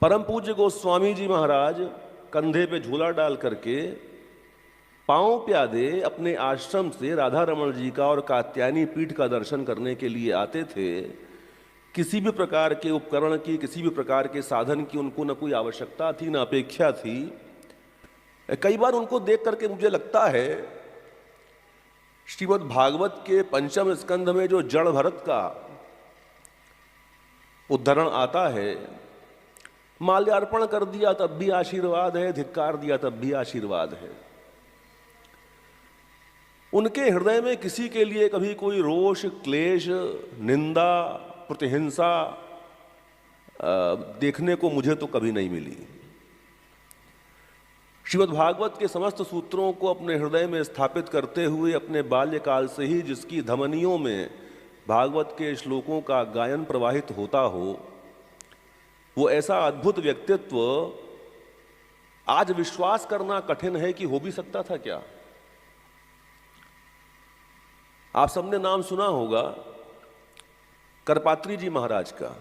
परम पूज्य गोस्वामी जी महाराज कंधे पे झूला डाल करके पांव प्यादे अपने आश्रम से राधा रमण जी का और कात्यायनी पीठ का दर्शन करने के लिए आते थे। किसी भी प्रकार के उपकरण की, किसी भी प्रकार के साधन की उनको न कोई आवश्यकता थी, न अपेक्षा थी। कई बार उनको देख करके मुझे लगता है श्रीमद् भागवत के पंचम स्कंध में जो जड़ भरत का उद्धरण आता है, माल्यार्पण कर दिया तब भी आशीर्वाद है, धिक्कार दिया तब भी आशीर्वाद है। उनके हृदय में किसी के लिए कभी कोई रोष, क्लेश, निंदा, प्रतिहिंसा देखने को मुझे तो कभी नहीं मिली। श्रीमद् भागवत के समस्त सूत्रों को अपने हृदय में स्थापित करते हुए अपने बाल्यकाल से ही जिसकी धमनियों में भागवत के श्लोकों का गायन प्रवाहित होता हो, वो ऐसा अद्भुत व्यक्तित्व आज विश्वास करना कठिन है कि हो भी सकता था क्या। आप सबने नाम सुना होगा करपात्री जी महाराज का।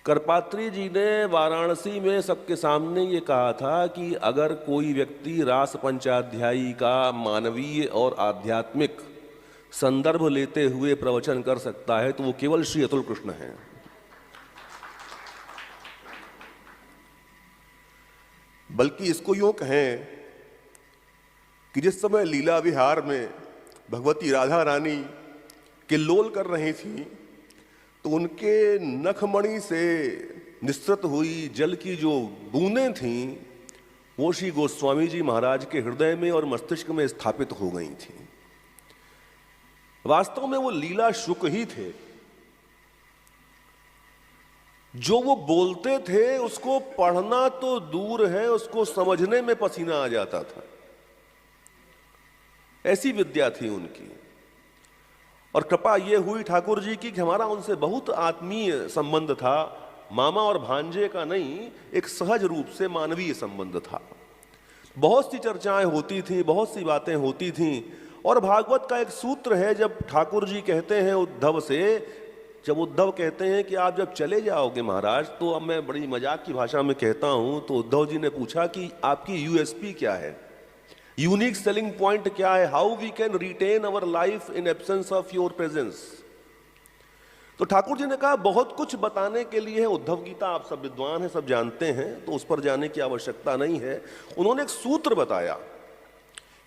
करपात्री जी ने वाराणसी में सबके सामने ये कहा था कि अगर कोई व्यक्ति रास पंचाध्यायी का मानवीय और आध्यात्मिक संदर्भ लेते हुए प्रवचन कर सकता है तो वो केवल श्री अतुल कृष्ण हैं। बल्कि इसको यूं कहें कि जिस समय लीला विहार में भगवती राधा रानी किल्लोल कर रही थी तो उनके नखमणि से निस्सृत हुई जल की जो बूंदें थीं वो श्री गोस्वामी जी महाराज के हृदय में और मस्तिष्क में स्थापित हो गई थीं। वास्तव में वो लीला शुक ही थे। जो वो बोलते थे उसको पढ़ना तो दूर है, उसको समझने में पसीना आ जाता था। ऐसी विद्या थी उनकी। और कृपा ये हुई ठाकुर जी की कि हमारा उनसे बहुत आत्मीय संबंध था। मामा और भांजे का नहीं, एक सहज रूप से मानवीय संबंध था। बहुत सी चर्चाएं होती थी, बहुत सी बातें होती थीं। और भागवत का एक सूत्र है, जब ठाकुर जी कहते हैं उद्धव से, जब उद्धव कहते हैं कि आप जब चले जाओगे महाराज, तो अब मैं बड़ी मजाक की भाषा में कहता हूं, तो उद्धव जी ने पूछा कि आपकी यूएसपी क्या है, यूनिक सेलिंग पॉइंट क्या है, how we can retain our life in absence of your presence. तो ठाकुर जी ने कहा बहुत कुछ बताने के लिए है। उद्धव गीता आप सब विद्वान हैं, सब जानते हैं, तो उस पर जाने की आवश्यकता नहीं है। उन्होंने एक सूत्र बताया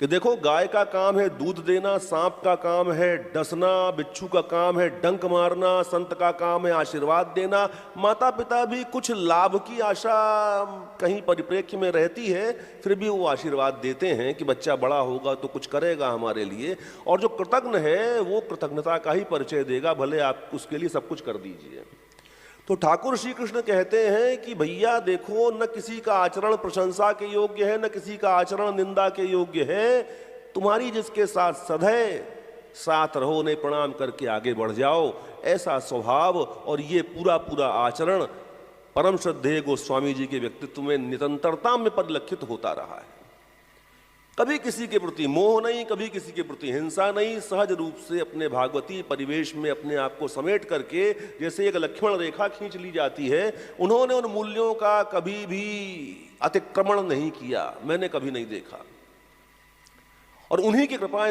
कि देखो, गाय का काम है दूध देना, सांप का काम है डसना, बिच्छू का काम है डंक मारना, संत का काम है आशीर्वाद देना। माता पिता भी कुछ लाभ की आशा कहीं परिप्रेक्ष्य में रहती है, फिर भी वो आशीर्वाद देते हैं कि बच्चा बड़ा होगा तो कुछ करेगा हमारे लिए। और जो कृतज्ञ है वो कृतज्ञता का ही परिचय देगा, भले आप उसके लिए सब कुछ कर दीजिए। तो ठाकुर श्री कृष्ण कहते हैं कि भैया देखो, न किसी का आचरण प्रशंसा के योग्य है, न किसी का आचरण निंदा के योग्य है। तुम्हारी जिसके साथ सदैव साथ रहो, उन्हें प्रणाम करके आगे बढ़ जाओ। ऐसा स्वभाव और ये पूरा पूरा आचरण परम श्रद्धेय गोस्वामी जी के व्यक्तित्व में निरंतरता में परिलक्षित होता रहा है। कभी किसी के प्रति मोह नहीं, कभी किसी के प्रति हिंसा नहीं। सहज रूप से अपने भागवती परिवेश में अपने आप को समेट करके, जैसे एक लक्ष्मण रेखा खींच ली जाती है, उन्होंने उन मूल्यों का कभी भी अतिक्रमण नहीं किया, मैंने कभी नहीं देखा। और उन्हीं की कृपा